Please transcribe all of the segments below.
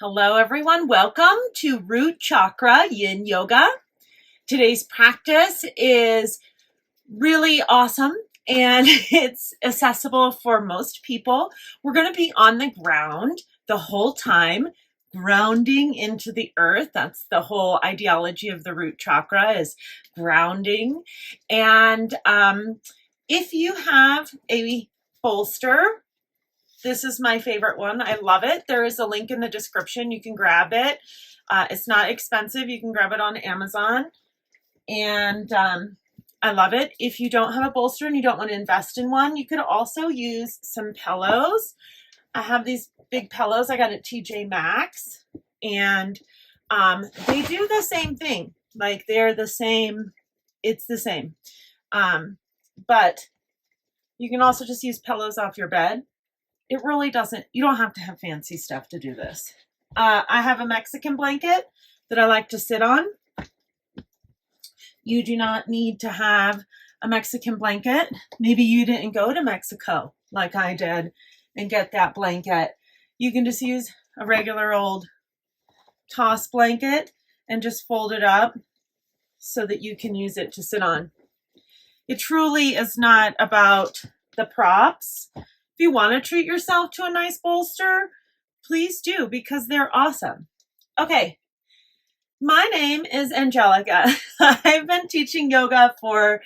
Hello everyone, welcome to Root Chakra Yin Yoga. Today's practice is really awesome and it's accessible for most people. We're going to be on the ground the whole time, grounding into the earth. That's the whole ideology of the root chakra, is grounding. And if you have a bolster, this is my favorite one. I love it. There is a link in the description. You can grab it. It's not expensive. You can grab it on Amazon. And I love it. If you don't have a bolster and you don't want to invest in one, you could also use some pillows. I have these big pillows I got at TJ Maxx. And they do the same thing. Like they're the same. It's the same. But you can also just use pillows off your bed. It really doesn't, you don't have to have fancy stuff to do this. I have a Mexican blanket that I like to sit on. You do not need to have a Mexican blanket. Maybe you didn't go to Mexico like I did and get that blanket. You can just use a regular old toss blanket and just fold it up so that you can use it to sit on. It truly is not about the props. If you want to treat yourself to a nice bolster, please do, because they're awesome. Okay, my name is Angelica. I've been teaching yoga for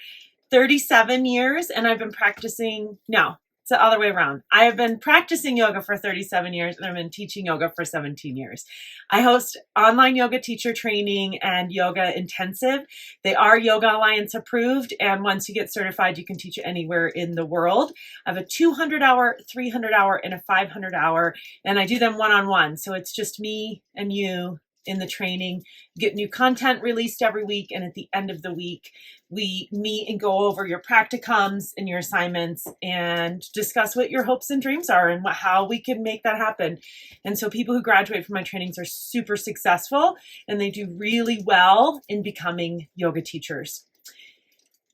37 years and I've been practicing, no, it's the other way around. I have been practicing yoga for 37 years and I've been teaching yoga for 17 years. I host online yoga teacher training and yoga intensive. They are Yoga Alliance approved, and once you get certified, you can teach it anywhere in the world. I have a 200-hour, 300-hour, and a 500-hour, and I do them one-on-one. So it's just me and you in the training. You get new content released every week, and at the end of the week, we meet and go over your practicums and your assignments and discuss what your hopes and dreams are and how we can make that happen. And so people who graduate from my trainings are super successful and they do really well in becoming yoga teachers.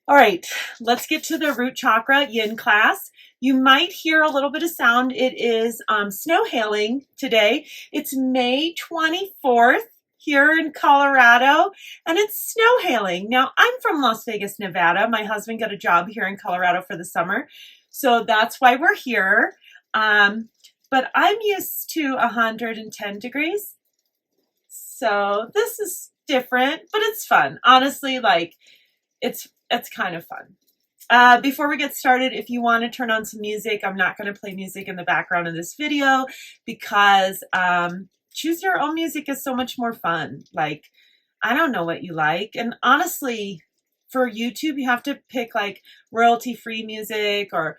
All right, let's get to the Root Chakra Yin class. You might hear a little bit of sound. It is snow hailing today. It's May 24th here in Colorado, and it's snow hailing. Now, I'm from Las Vegas, Nevada. My husband got a job here in Colorado for the summer, so that's why we're here. But I'm used to 110 degrees, so this is different, but it's fun. Honestly, like, it's kind of fun. Before we get started, if you want to turn on some music, I'm not going to play music in the background of this video because choose your own music is so much more fun. Like, I don't know what you like. And honestly, for YouTube, you have to pick like royalty-free music, or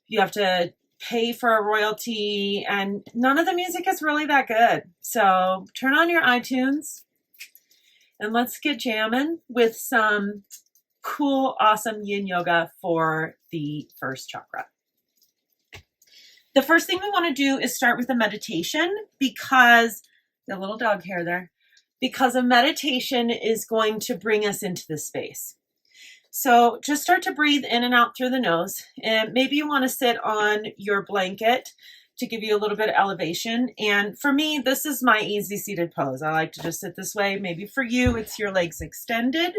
you have to pay for a royalty, and none of the music is really that good. So turn on your iTunes and let's get jamming with some cool, awesome yin yoga for the first chakra. The first thing we want to do is start with a meditation, because the little dog hair there, because a meditation is going to bring us into this space. So just start to breathe in and out through the nose, and maybe you want to sit on your blanket to give you a little bit of elevation. And for me, this is my easy seated pose. I like to just sit this way. Maybe for you, it's your legs extended.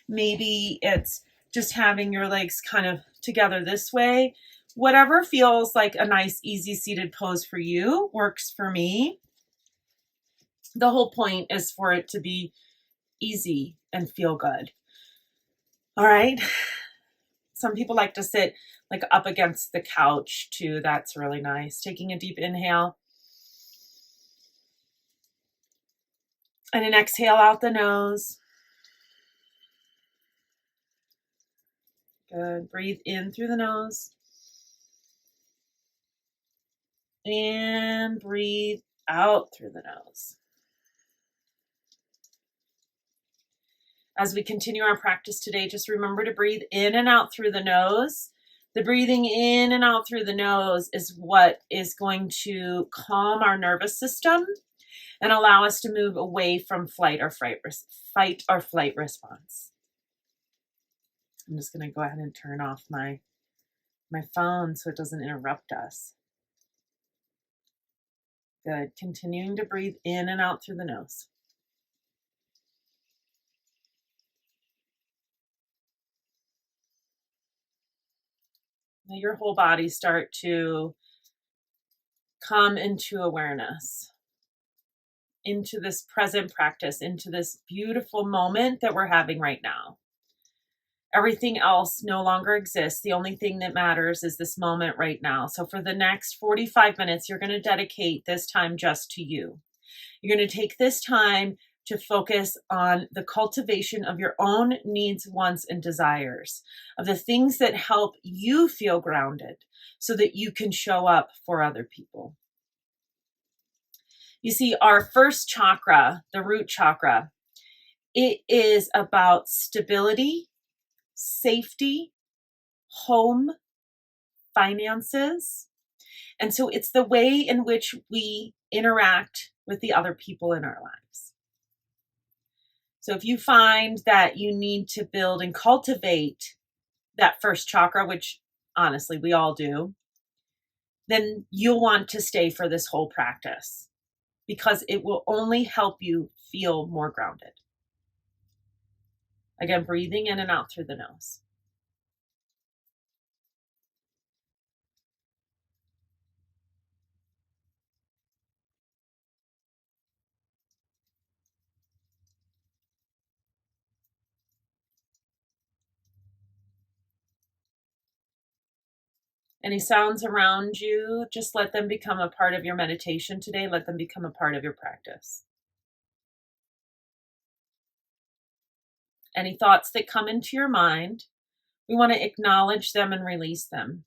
Maybe it's just having your legs kind of together this way. Whatever feels like a nice, easy seated pose for you works for me. The whole point is for it to be easy and feel good. All right. Some people like to sit like up against the couch too. That's really nice. Taking a deep inhale and an exhale out the nose. Good. Breathe in through the nose. And breathe out through the nose. As we continue our practice today, just remember to breathe in and out through the nose. The breathing in and out through the nose is what is going to calm our nervous system and allow us to move away from fight or flight response. I'm just going to go ahead and turn off my phone so it doesn't interrupt us. Good. Continuing to breathe in and out through the nose. Now your whole body start to come into awareness, into this present practice, into this beautiful moment that we're having right now. Everything else no longer exists. The only thing that matters is this moment right now. So for the next 45 minutes, you're going to dedicate this time just to you. You're going to take this time to focus on the cultivation of your own needs, wants, and desires, of the things that help you feel grounded so that you can show up for other people. You see, our first chakra, the root chakra, it is about stability, safety, home, finances. And so it's the way in which we interact with the other people in our lives. So if you find that you need to build and cultivate that first chakra, which honestly we all do, then you'll want to stay for this whole practice because it will only help you feel more grounded. Again, breathing in and out through the nose. Any sounds around you, just let them become a part of your meditation today. Let them become a part of your practice. Any thoughts that come into your mind, we want to acknowledge them and release them.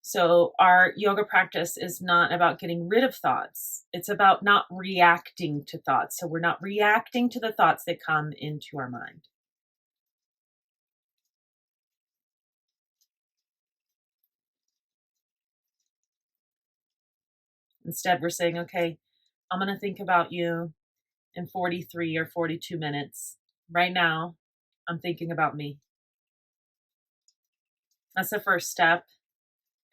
So our yoga practice is not about getting rid of thoughts. It's about not reacting to thoughts. So we're not reacting to the thoughts that come into our mind. Instead, we're saying, okay, I'm going to think about you in 43 or 42 minutes. Right now, I'm thinking about me. That's the first step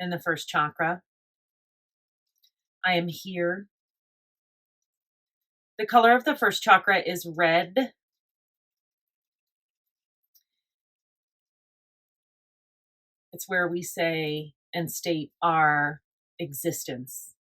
in the first chakra. I am here. The color of the first chakra is red. It's where we say and state our existence.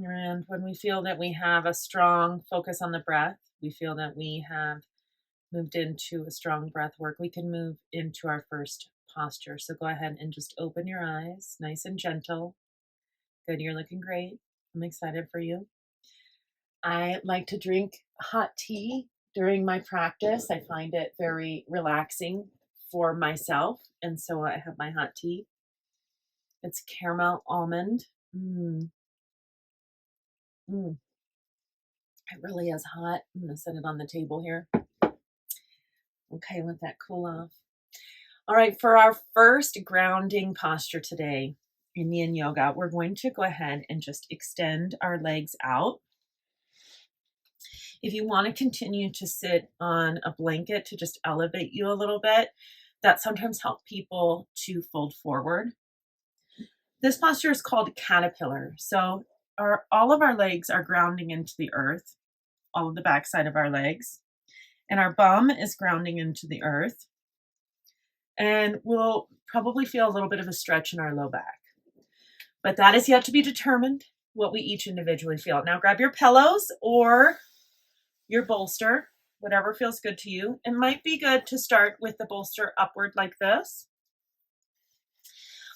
And when we feel that we have a strong focus on the breath, we feel that we have moved into a strong breath work, we can move into our first posture. So go ahead and just open your eyes, nice and gentle. Good, you're looking great. I'm excited for you. I like to drink hot tea during my practice. I find it very relaxing for myself. And so I have my hot tea. It's caramel almond. It really is hot. I'm going to set it on the table here. Okay, let that cool off. All right, for our first grounding posture today in Yin Yoga, we're going to go ahead and just extend our legs out. If you want to continue to sit on a blanket to just elevate you a little bit, that sometimes helps people to fold forward. This posture is called caterpillar. So all of our legs are grounding into the earth, all of the backside of our legs, and our bum is grounding into the earth. And we'll probably feel a little bit of a stretch in our low back. But that is yet to be determined, what we each individually feel. Now grab your pillows or your bolster, whatever feels good to you. It might be good to start with the bolster upward like this.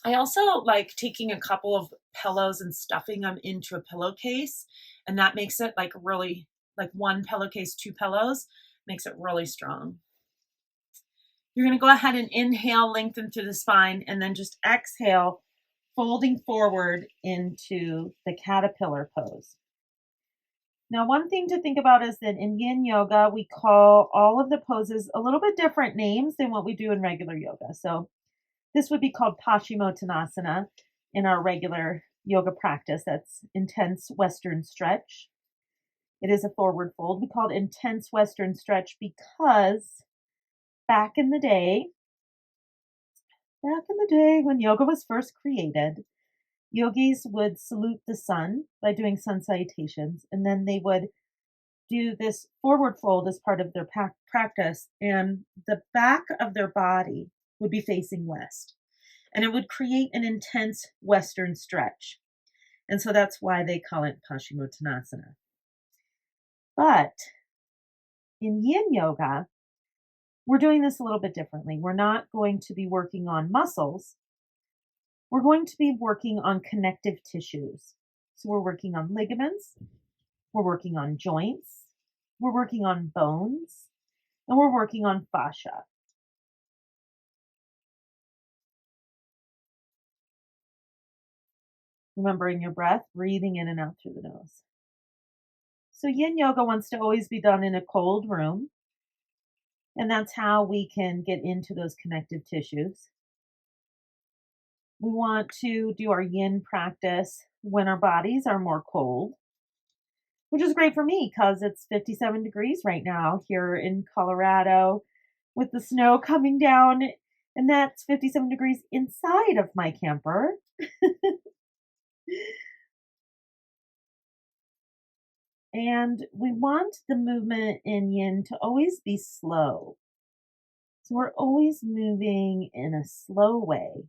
I also like taking a couple of pillows and stuffing them into a pillowcase, and that makes it like really, like one pillowcase, two pillows, makes it really strong. You're going to go ahead and inhale, lengthen through the spine, and then just exhale, folding forward into the caterpillar pose. Now, one thing to think about is that in Yin Yoga, we call all of the poses a little bit different names than what we do in regular yoga. So this would be called Paschimottanasana in our regular yoga practice that's intense Western stretch. It is a forward fold. We call it intense Western stretch because back in the day, when yoga was first created, yogis would salute the sun by doing sun salutations, and then they would do this forward fold as part of their practice, and the back of their body would be facing west, and it would create an intense Western stretch. And so that's why they call it Paschimottanasana. But in Yin Yoga, we're doing this a little bit differently. We're not going to be working on muscles. We're going to be working on connective tissues. So we're working on ligaments, we're working on joints, we're working on bones, and we're working on fascia. Remembering your breath, breathing in and out through the nose. So Yin Yoga wants to always be done in a cold room, and that's how we can get into those connective tissues. We want to do our yin practice when our bodies are more cold, which is great for me because it's 57 degrees right now here in Colorado with the snow coming down, and that's 57 degrees inside of my camper. And we want the movement in yin to always be slow. So we're always moving in a slow way.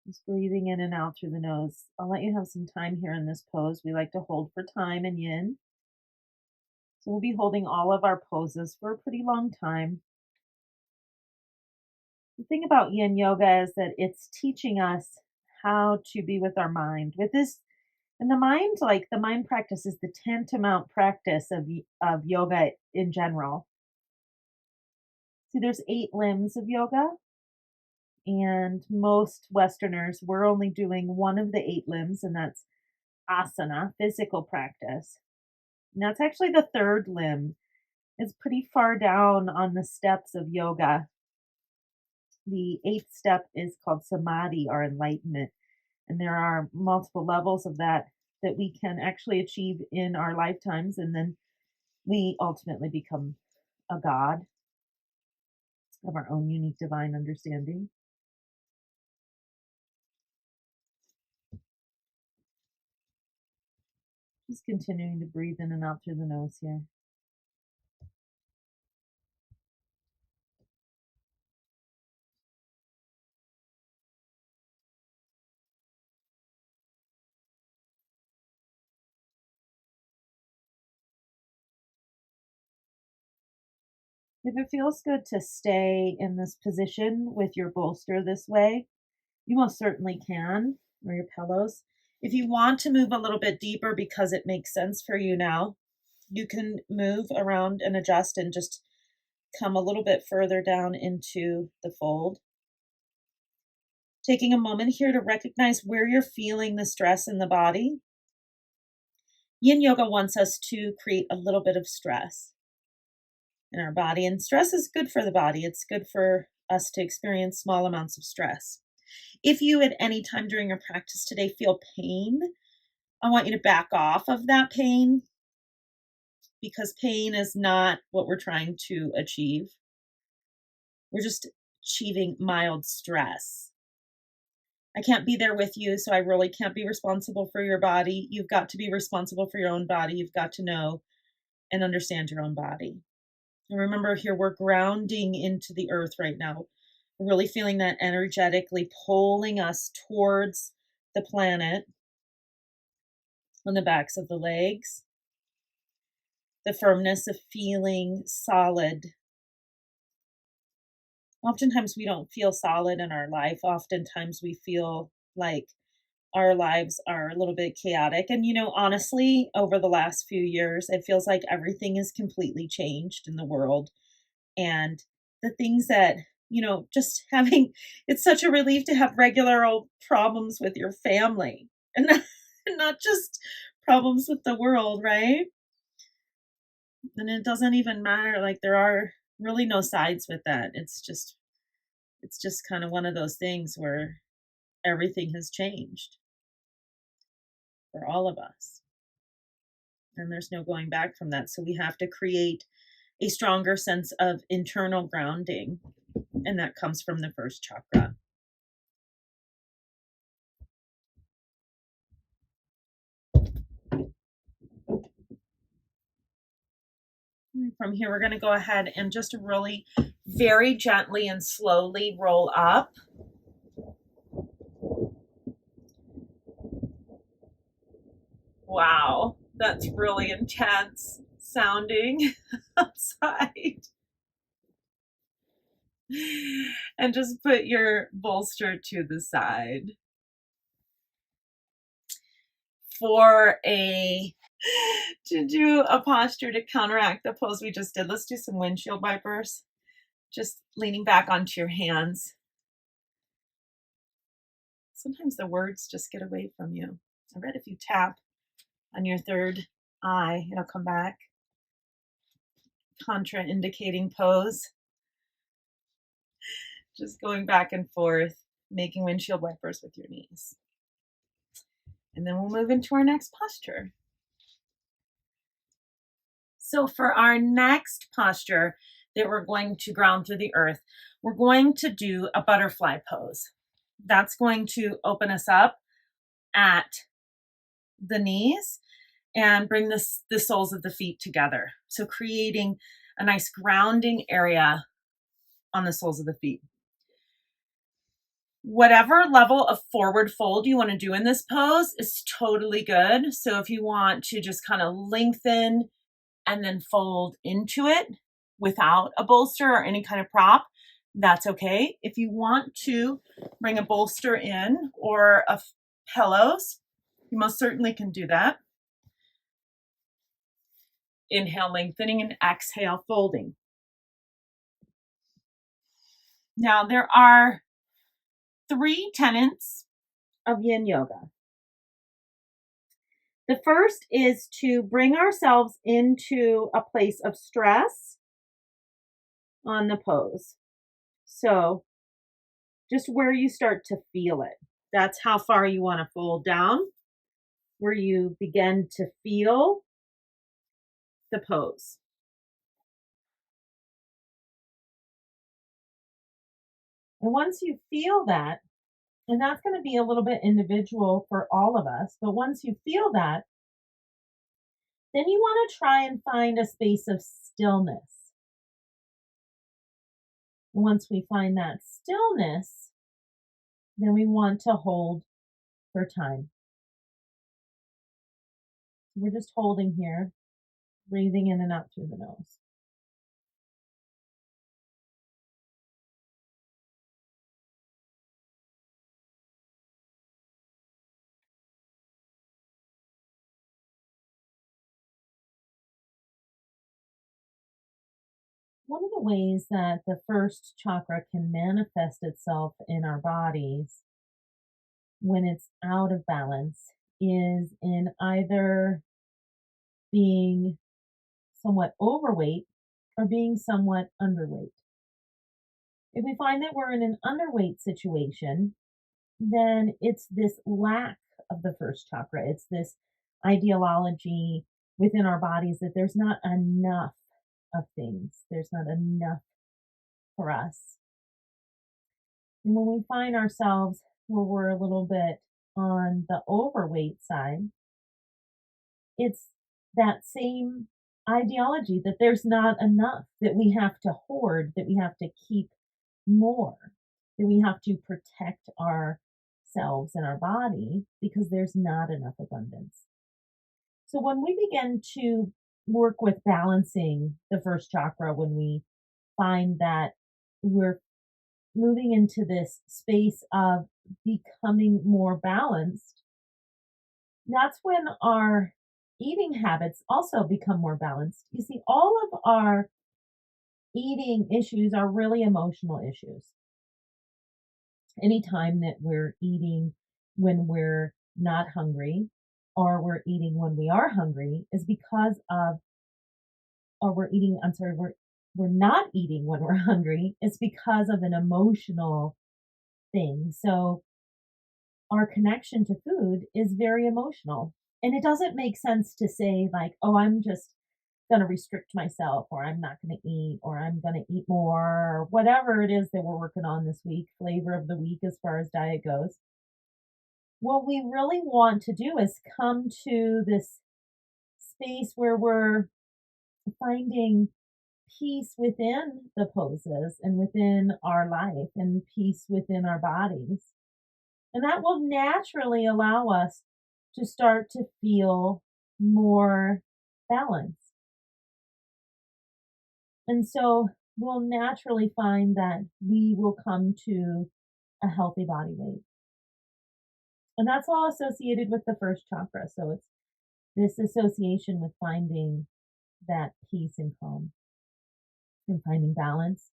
Just breathing in and out through the nose. I'll let you have some time here in this pose. We like to hold for time in yin. So we'll be holding all of our poses for a pretty long time. The thing about yin yoga is that it's teaching us how to be with our mind. With this, and the mind, like the mind practice is the tantamount practice of yoga in general. See, there's 8 limbs of yoga, and most Westerners, we're only doing one of the 8 limbs, and that's asana, physical practice. And that's actually the third limb. It's pretty far down on the steps of yoga. The 8th step is called samadhi or enlightenment. And there are multiple levels of that we can actually achieve in our lifetimes. And then we ultimately become a god of our own unique divine understanding. Just continuing to breathe in and out through the nose here. If it feels good to stay in this position with your bolster this way, you most certainly can, or your pillows. If you want to move a little bit deeper because it makes sense for you now, you can move around and adjust and just come a little bit further down into the fold. Taking a moment here to recognize where you're feeling the stress in the body. Yin Yoga wants us to create a little bit of stress in our body, and stress is good for the body. It's good for us to experience small amounts of stress. If you at any time during your practice today feel pain, I want you to back off of that pain, because pain is not what we're trying to achieve. We're just achieving mild stress. I can't be there with you, so I really can't be responsible for your body. You've got to be responsible for your own body. You've got to know and understand your own body. And remember here, we're grounding into the earth right now. We're really feeling that energetically pulling us towards the planet on the backs of the legs. The firmness of feeling solid. Oftentimes we don't feel solid in our life. Oftentimes we feel like our lives are a little bit chaotic. And, honestly, over the last few years, it feels like everything is completely changed in the world. And the things that just having, it's such a relief to have regular old problems with your family and not just problems with the world, right? And it doesn't even matter. Like, there are really no sides with that. It's just kind of one of those things where everything has changed for all of us. And there's no going back from that. So we have to create a stronger sense of internal grounding. And that comes from the first chakra. From here, we're going to go ahead and just really very gently and slowly roll up. Wow, that's really intense sounding outside. And just put your bolster to the side. To do a posture to counteract the pose we just did, let's do some windshield wipers. Just leaning back onto your hands. Sometimes the words just get away from you. I read if you tap on your third eye, it'll come back. Contraindicating pose. Just going back and forth, making windshield wipers with your knees. And then we'll move into our next posture. So for our next posture that we're going to ground through the earth, we're going to do a butterfly pose. That's going to open us up at the knees and bring the soles of the feet together. So creating a nice grounding area on the soles of the feet. Whatever level of forward fold you want to do in this pose is totally good. So if you want to just kind of lengthen and then fold into it without a bolster or any kind of prop, that's okay. If you want to bring a bolster in or pillows, you most certainly can do that. Inhale, lengthening, and exhale, folding. Now, there are 3 tenets of Yin Yoga. The first is to bring ourselves into a place of stress on the pose. So just where you start to feel it. That's how far you want to fold down, where you begin to feel the pose. And once you feel that, and that's going to be a little bit individual for all of us, but once you feel that, then you want to try and find a space of stillness. And once we find that stillness, then we want to hold for time. We're just holding here, breathing in and out through the nose. One of the ways that the first chakra can manifest itself in our bodies when it's out of balance is in either being somewhat overweight or being somewhat underweight. If we find that we're in an underweight situation, then it's this lack of the first chakra. It's this ideology within our bodies that there's not enough of things. There's not enough for us. And when we find ourselves where we're a little bit on the overweight side, it's that same ideology that there's not enough, that we have to hoard, that we have to keep more, that we have to protect ourselves and our body because there's not enough abundance. So when we begin to work with balancing the first chakra, when we find that we're moving into this space of becoming more balanced, that's when our eating habits also become more balanced. You see, all of our eating issues are really emotional issues. Anytime that we're eating when we're not hungry, or we're eating when we are hungry, is because of, or we're eating, I'm sorry, we're not eating when we're hungry, is because of an emotional thing. So our connection to food is very emotional. And it doesn't make sense to say, like, oh, I'm just going to restrict myself, or I'm not going to eat, or I'm going to eat more, or whatever it is that we're working on this week, flavor of the week as far as diet goes. What we really want to do is come to this space where we're finding peace within the poses and within our life and peace within our bodies. And that will naturally allow us to start to feel more balanced. And so we'll naturally find that we will come to a healthy body weight. And that's all associated with the first chakra. So it's this association with finding that peace and calm and finding balance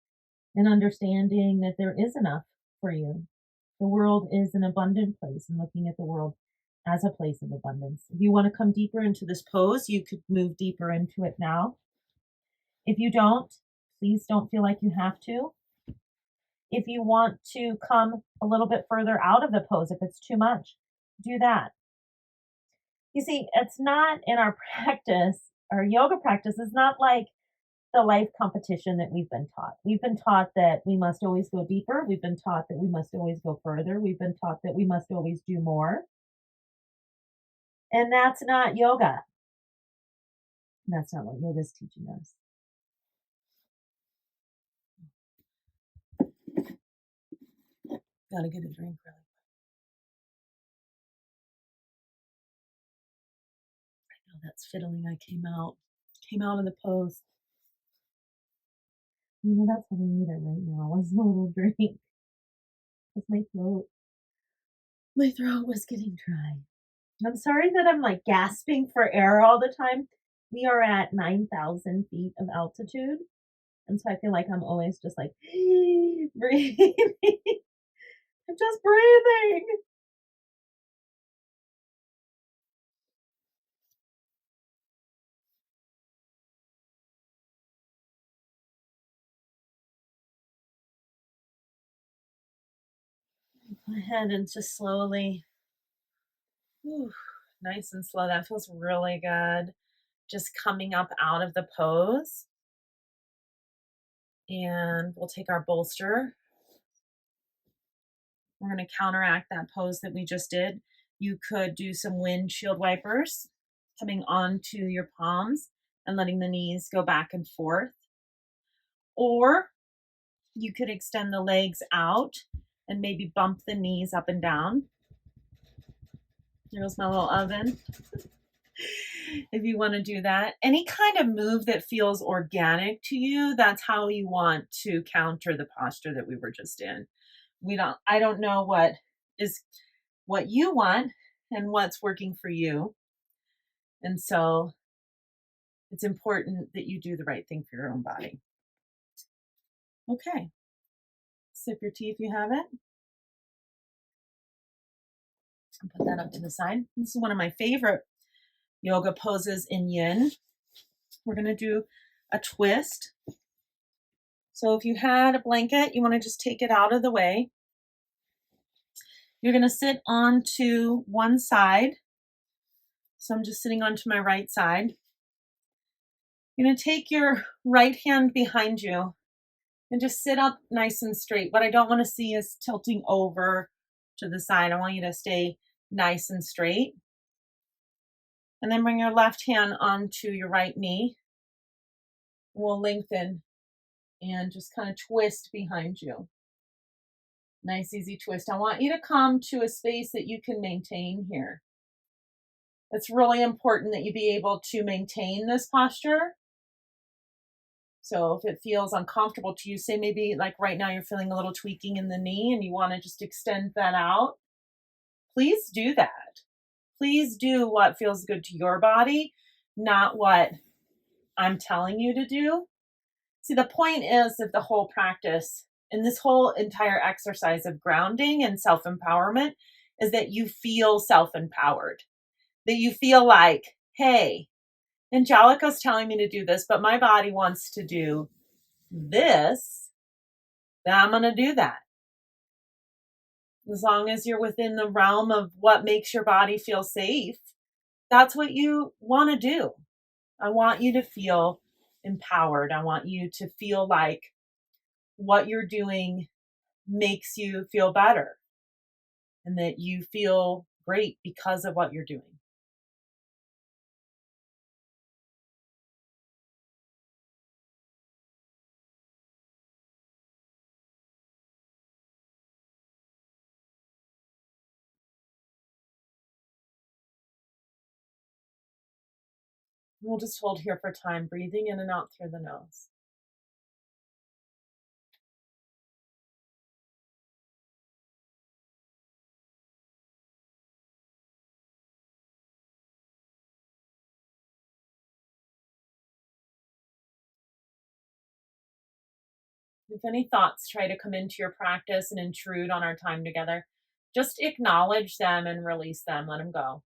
and understanding that there is enough for you. The world is an abundant place, and looking at the world as a place of abundance. If you want to come deeper into this pose, you could move deeper into it now. If you don't, please don't feel like you have to. If you want to come a little bit further out of the pose, if it's too much, do that. You see, it's not in our practice, our yoga practice is not like the life competition that we've been taught. We've been taught that we must always go deeper. We've been taught that we must always go further. We've been taught that we must always do more. And that's not yoga. That's not what yoga is teaching us. Gotta get a drink really. I know that's fiddling. I came out of the pose. You know, that's what I needed right now was a little drink. Because my throat was getting dry. I'm sorry that I'm like gasping for air all the time. We are at 9,000 feet of altitude. And so I feel like I'm always just like breathing. I'm just breathing. Go ahead and just slowly, nice and slow. That feels really good. Just coming up out of the pose. And we'll take our bolster. We're going to counteract that pose that we just did. You could do some windshield wipers coming onto your palms and letting the knees go back and forth. Or you could extend the legs out and maybe bump the knees up and down. Here's my little oven. If you want to do that, any kind of move that feels organic to you, that's how you want to counter the posture that we were just in. I don't know what you want and what's working for you. And so it's important that you do the right thing for your own body. Okay. Sip your tea if you have it. I'll put that up to the side. This is one of my favorite yoga poses in yin. We're going to do a twist. So if you had a blanket, you want to just take it out of the way. You're going to sit onto one side. So I'm just sitting onto my right side. You're going to take your right hand behind you and just sit up nice and straight. What I don't want to see is tilting over to the side. I want you to stay nice and straight. And then bring your left hand onto your right knee. We'll lengthen and just kind of twist behind you. Nice, easy twist. I want you to come to a space that you can maintain here. It's really important that you be able to maintain this posture. So if it feels uncomfortable to you, say maybe like right now you're feeling a little tweaking in the knee and you want to just extend that out, please do that. Please do what feels good to your body, not what I'm telling you to do. See, the point is of the whole practice and this whole entire exercise of grounding and self empowerment is that you feel self empowered, that you feel like, hey, Angelica's telling me to do this, but my body wants to do this, then I'm going to do that. As long as you're within the realm of what makes your body feel safe, that's what you want to do. I want you to feel empowered. I want you to feel like what you're doing makes you feel better and that you feel great because of what you're doing. We'll just hold here for time, breathing in and out through the nose. If any thoughts try to come into your practice and intrude on our time together, just acknowledge them and release them. Let them go.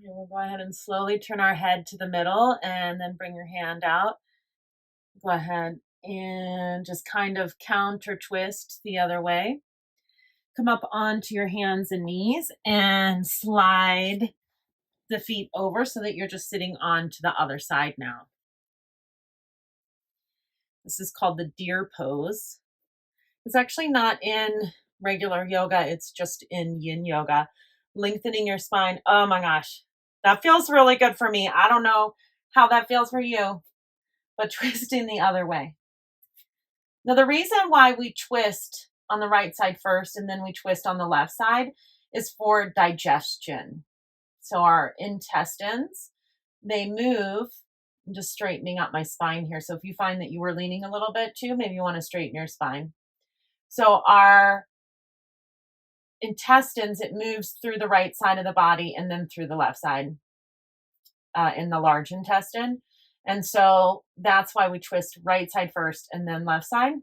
Okay, we'll go ahead and slowly turn our head to the middle and then bring your hand out. Go ahead and just kind of counter twist the other way. Come up onto your hands and knees and slide the feet over so that you're just sitting on to the other side now. This is called the deer pose. It's actually not in regular yoga, it's just in yin yoga. Lengthening your spine. Oh my gosh, that feels really good for me. I don't know how that feels for you, but twisting the other way. Now, the reason why we twist on the right side first and then we twist on the left side is for digestion. So our intestines, they move. I'm just straightening up my spine here. So if you find that you were leaning a little bit too, maybe you want to straighten your spine. So our intestines, it moves through the right side of the body and then through the left side in the large intestine. And so that's why we twist right side first and then left side.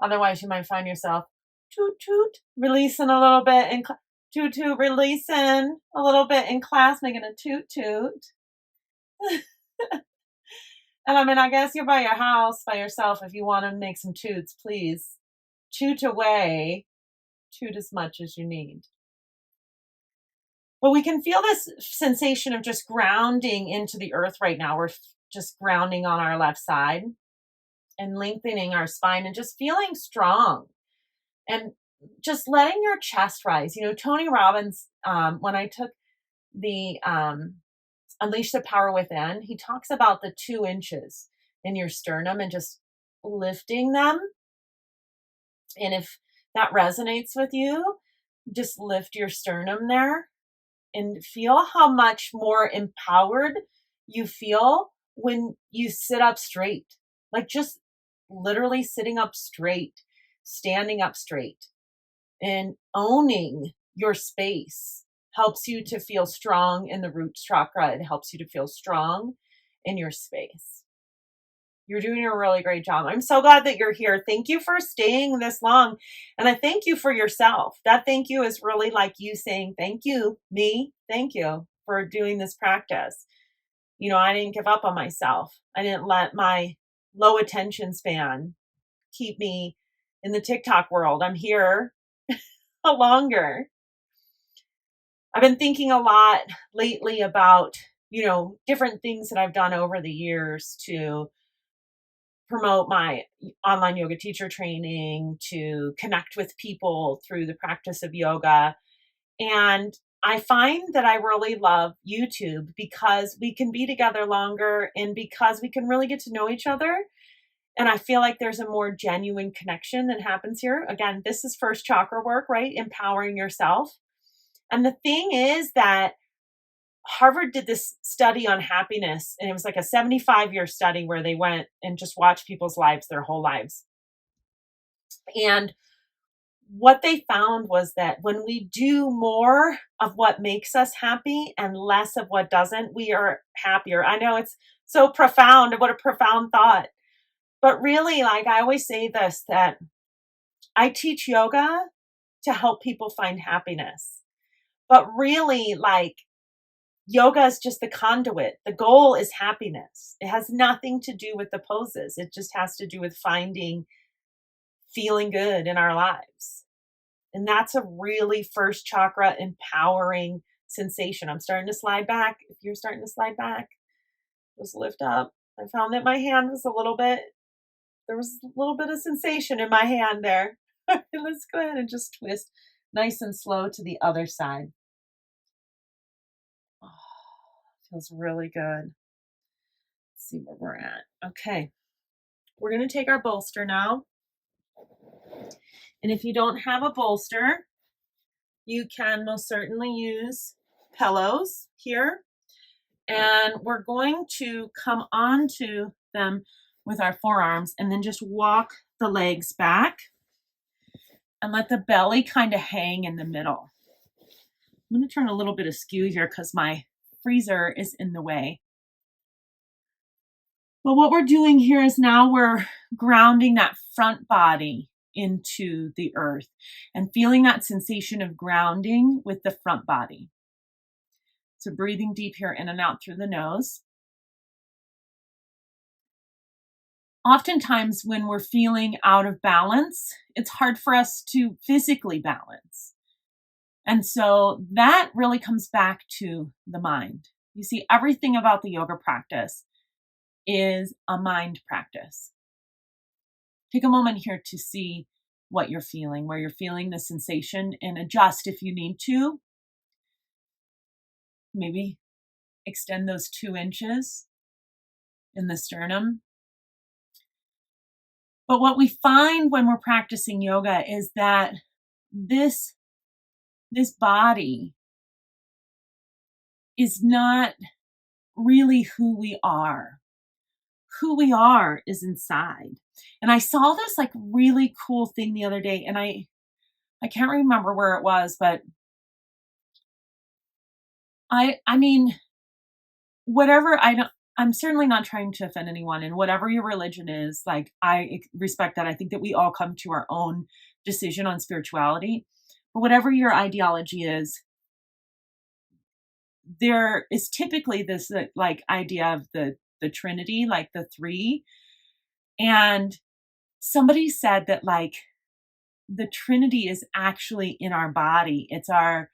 Otherwise, you might find yourself toot toot, releasing a little bit and toot toot, releasing a little bit in class, making a toot toot. And I mean, I guess you're by your house by yourself. If you want to make some toots, please toot away, toot as much as you need. But we can feel this sensation of just grounding into the earth right now. We're just grounding on our left side and lengthening our spine and just feeling strong and just letting your chest rise. You know, Tony Robbins, when I took the Unleash the Power Within, he talks about the 2 inches in your sternum and just lifting them. And if that resonates with you, just lift your sternum there and feel how much more empowered you feel when you sit up straight. Like just literally sitting up straight, standing up straight, and owning your space helps you to feel strong in the root chakra. It helps you to feel strong in your space. You're doing a really great job. I'm so glad that you're here. Thank you for staying this long. And I thank you for yourself. That thank you is really like you saying, thank you, me, thank you for doing this practice. You know, I didn't give up on myself. I didn't let my low attention span keep me in the TikTok world. I'm here longer. I've been thinking a lot lately about, you know, different things that I've done over the years to promote my online yoga teacher training, to connect with people through the practice of yoga. And I find that I really love YouTube because we can be together longer and because we can really get to know each other. And I feel like there's a more genuine connection that happens here. Again, this is first chakra work, right? Empowering yourself. And the thing is that Harvard did this study on happiness, and it was like a 75-year study where they went and just watched people's lives, their whole lives. And what they found was that when we do more of what makes us happy and less of what doesn't, we are happier. I know it's so profound. What a profound thought. But really, like I always say this, that I teach yoga to help people find happiness. But really, like, yoga is just the conduit. The goal is happiness. It has nothing to do with the poses. It just has to do with feeling good in our lives. And that's a really first chakra empowering sensation. I'm starting to slide back. If you're starting to slide back, just lift up. I found that my hand was there was a little bit of sensation in my hand there. Let's go ahead and just twist nice and slow to the other side. Oh, feels really good. Let's see where we're at. Okay. We're going to take our bolster now. And if you don't have a bolster, you can most certainly use pillows here. And we're going to come onto them with our forearms and then just walk the legs back and let the belly kind of hang in the middle. I'm going to turn a little bit askew here because my freezer is in the way. But what we're doing here is now we're grounding that front body into the earth and feeling that sensation of grounding with the front body. So breathing deep here in and out through the nose. Oftentimes when we're feeling out of balance, it's hard for us to physically balance. And so that really comes back to the mind. You see, everything about the yoga practice is a mind practice. Take a moment here to see what you're feeling, where you're feeling the sensation, and adjust if you need to. Maybe extend those 2 inches in the sternum. But what we find when we're practicing yoga is that this body is not really who we are. Who we are is inside. And I saw this like really cool thing the other day, and I can't remember where it was, but I mean, I'm certainly not trying to offend anyone, and whatever your religion is, like, I respect that. I think that we all come to our own decision on spirituality, but whatever your ideology is, there is typically this like idea of the Trinity, like the three. And somebody said that like the Trinity is actually in our body. It's our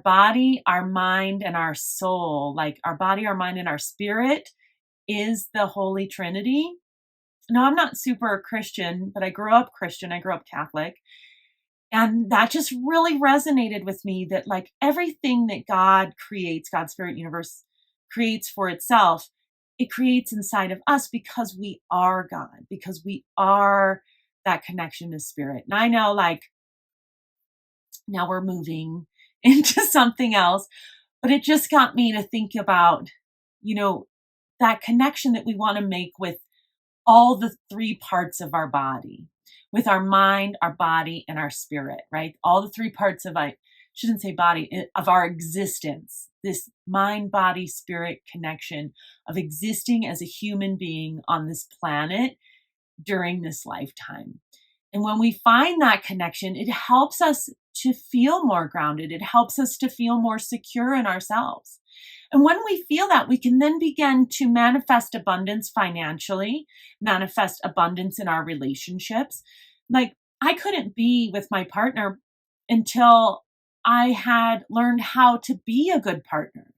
body, our mind, and our soul. Like our body, our mind, and our spirit is the Holy Trinity. Now, I'm not super Christian, but I grew up Christian. I grew up Catholic. And that just really resonated with me, that like everything that God creates, God's spirit universe creates for itself, it creates inside of us because we are God, because we are that connection to spirit. And I know like now we're moving into something else, but it just got me to think about, that connection that we want to make with all the 3 parts of our body, with our mind, our body, and our spirit, right? All the 3 parts of, I shouldn't say body, of our existence, this mind, body, spirit connection of existing as a human being on this planet during this lifetime. And when we find that connection, it helps us to feel more grounded. It helps us to feel more secure in ourselves. And when we feel that, we can then begin to manifest abundance financially, manifest abundance in our relationships. Like I couldn't be with my partner until I had learned how to be a good partner.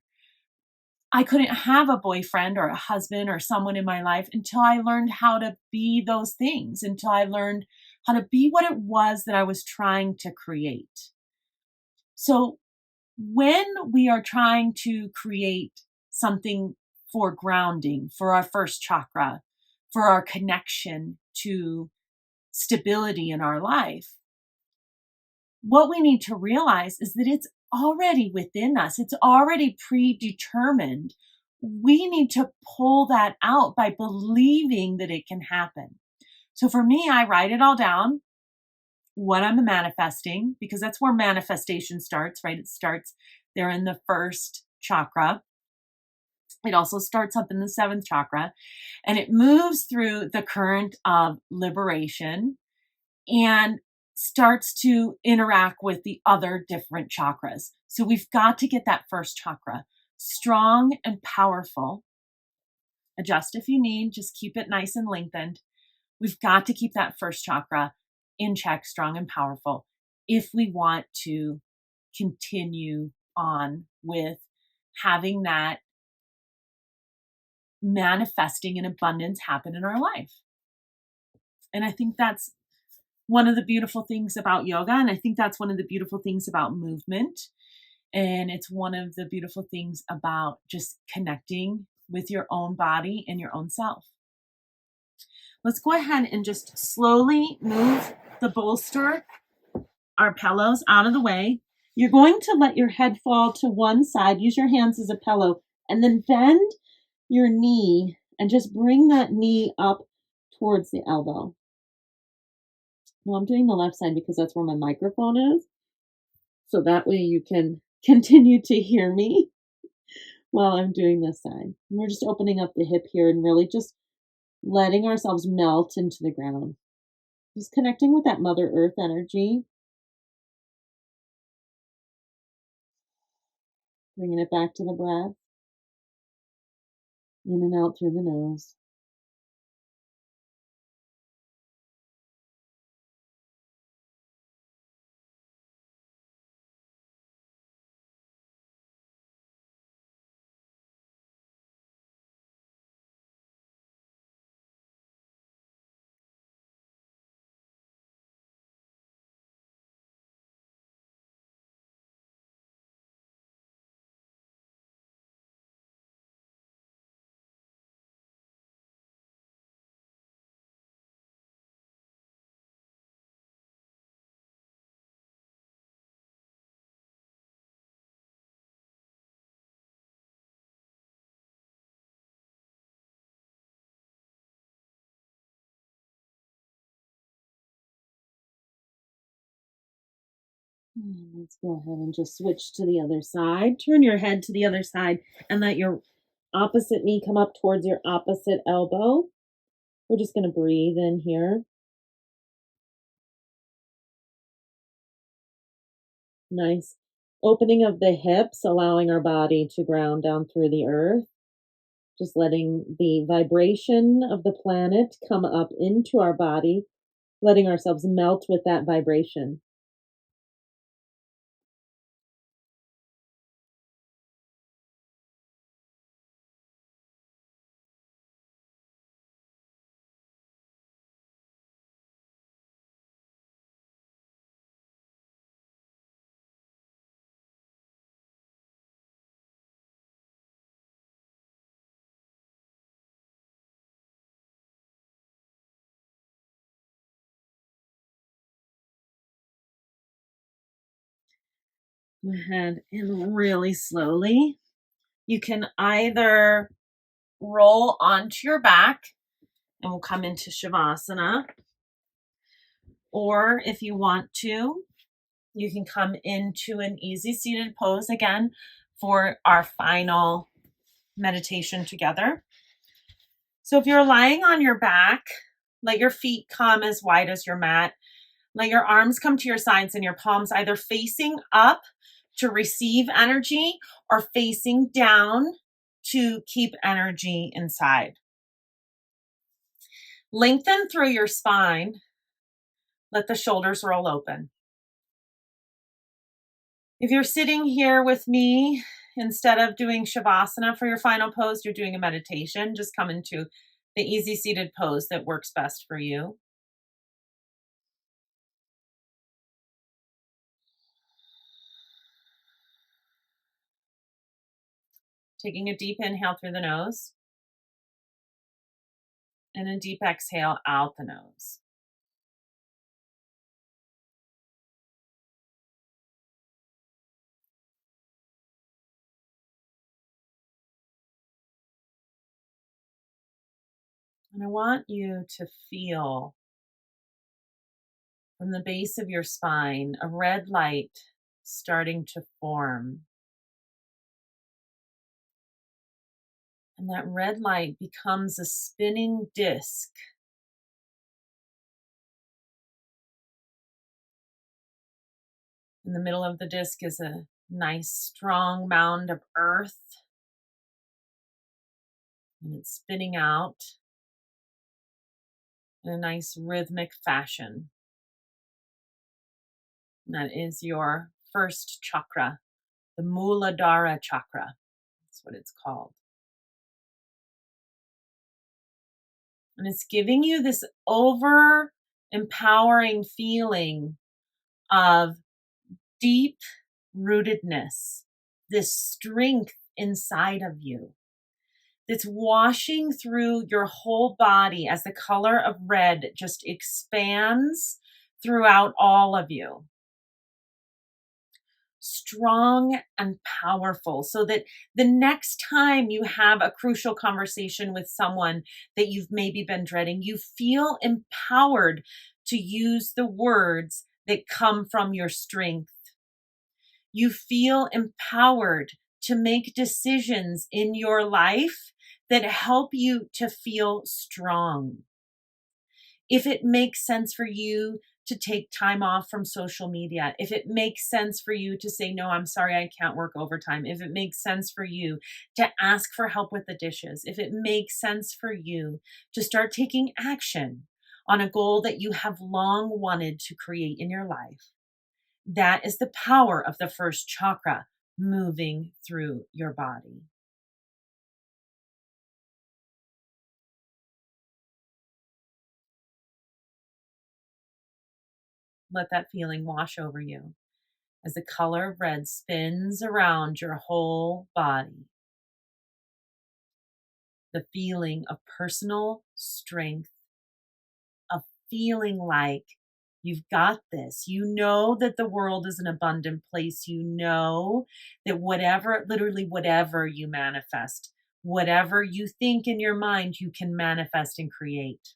I couldn't have a boyfriend or a husband or someone in my life until I learned how to be those things, until I learned how to be what it was that I was trying to create. So when we are trying to create something for grounding, for our first chakra, for our connection to stability in our life, what we need to realize is that it's already within us. It's already predetermined. We need to pull that out by believing that it can happen. So for me, I write it all down, what I'm manifesting, because that's where manifestation starts, right? It starts there in the first chakra. It also starts up in the seventh chakra, and it moves through the current of liberation and starts to interact with the other different chakras. So we've got to get that first chakra strong and powerful. Adjust if you need, just keep it nice and lengthened. We've got to keep that first chakra in check, strong and powerful, if we want to continue on with having that manifesting and abundance happen in our life. And I think that's one of the beautiful things about yoga. And I think that's one of the beautiful things about movement. And it's one of the beautiful things about just connecting with your own body and your own self. Let's go ahead and just slowly move the bolster, our pillows, out of the way. You're going to let your head fall to one side. Use your hands as a pillow, and then bend your knee and just bring that knee up towards the elbow. Now I'm doing the left side because that's where my microphone is. So that way you can continue to hear me while I'm doing this side. And we're just opening up the hip here and really just letting ourselves melt into the ground. Just connecting with that Mother Earth energy. Bringing it back to the breath. In and out through the nose. Let's go ahead and just switch to the other side. Turn your head to the other side and let your opposite knee come up towards your opposite elbow. We're just going to breathe in here. Nice opening of the hips, allowing our body to ground down through the earth. Just letting the vibration of the planet come up into our body, letting ourselves melt with that vibration. Go ahead and really slowly, you can either roll onto your back and we'll come into Shavasana, or if you want to, you can come into an easy seated pose again for our final meditation together. So if you're lying on your back, let your feet come as wide as your mat. Let your arms come to your sides and your palms either facing up to receive energy or facing down to keep energy inside. Lengthen through your spine. Let the shoulders roll open. If you're sitting here with me, instead of doing Shavasana for your final pose, you're doing a meditation. Just come into the easy seated pose that works best for you. Taking a deep inhale through the nose and a deep exhale out the nose. And I want you to feel from the base of your spine a red light starting to form. And that red light becomes a spinning disc. In the middle of the disc is a nice strong mound of earth. And it's spinning out in a nice rhythmic fashion. And that is your first chakra, the Muladhara chakra. That's what it's called. And it's giving you this over empowering feeling of deep rootedness, this strength inside of you that's washing through your whole body as the color of red just expands throughout all of you. Strong and powerful, so that the next time you have a crucial conversation with someone that you've maybe been dreading, you feel empowered to use the words that come from your strength. You feel empowered to make decisions in your life that help you to feel strong. If it makes sense for you to take time off from social media, if it makes sense for you to say, no, I'm sorry, I can't work overtime, if it makes sense for you to ask for help with the dishes, if it makes sense for you to start taking action on a goal that you have long wanted to create in your life, that is the power of the first chakra moving through your body. Let that feeling wash over you as the color of red spins around your whole body. The feeling of personal strength, of feeling like you've got this. You know that the world is an abundant place. You know that literally whatever you manifest, whatever you think in your mind, you can manifest and create.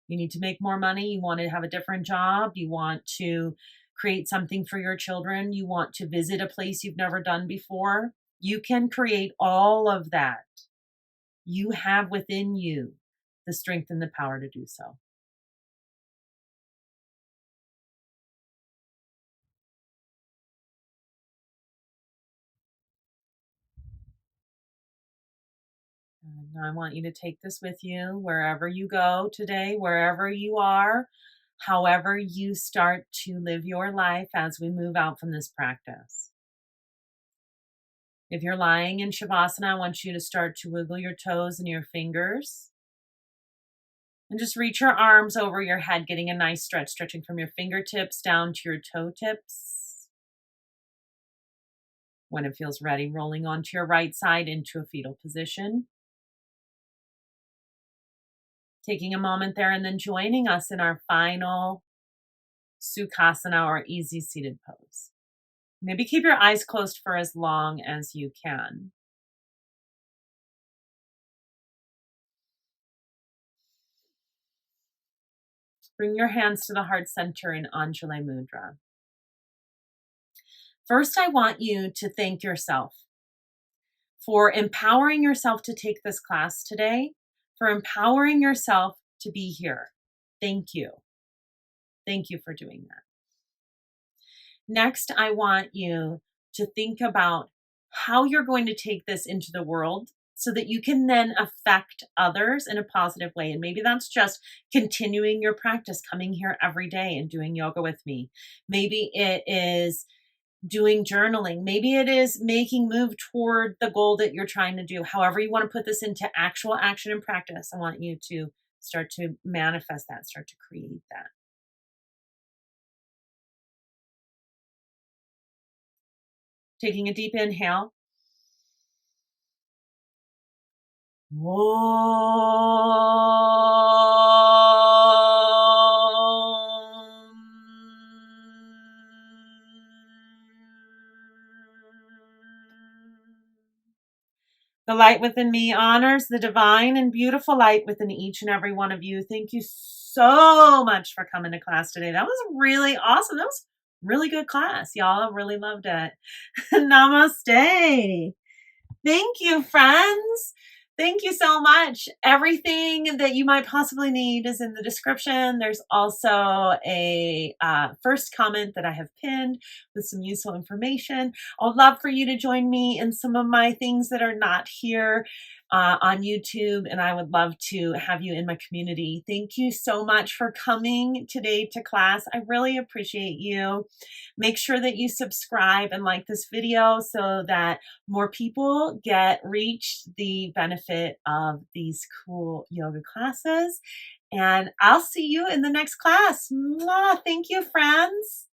You need to make more money. You want to have a different job. You want to create something for your children. You want to visit a place you've never done before. You can create all of that. You have within you the strength and the power to do so. And now I want you to take this with you wherever you go today, wherever you are, however you start to live your life as we move out from this practice. If you're lying in Shavasana, I want you to start to wiggle your toes and your fingers. And just reach your arms over your head, getting a nice stretch, stretching from your fingertips down to your toe tips. When it feels ready, rolling onto your right side into a fetal position. Taking a moment there and then joining us in our final Sukhasana or easy seated pose. Maybe keep your eyes closed for as long as you can. Bring your hands to the heart center in Anjali Mudra. First, I want you to thank yourself for empowering yourself to take this class today, for empowering yourself to be here. Thank you. Thank you for doing that. Next, I want you to think about how you're going to take this into the world so that you can then affect others in a positive way. And maybe that's just continuing your practice, coming here every day and doing yoga with me. Maybe it is doing journaling. Maybe it is making move toward the goal that you're trying to do. However you want to put this into actual action and practice, I want you to start to manifest that, start to create that. Taking a deep inhale The light within me honors the divine and beautiful light within each and every one of you. Thank you so much for coming to class today. That was really awesome. That was a really good class, y'all. I really loved it. Namaste. Thank you, friends. Thank you so much. Everything that you might possibly need is in the description. There's also a first comment that I have pinned with some useful information. I'd love for you to join me in some of my things that are not here on YouTube, and I would love to have you in my community. Thank you so much for coming today to class. I really appreciate you. Make sure that you subscribe and like this video so that more people reach the benefit of these cool yoga classes. And I'll see you in the next class. Mwah! Thank you, friends.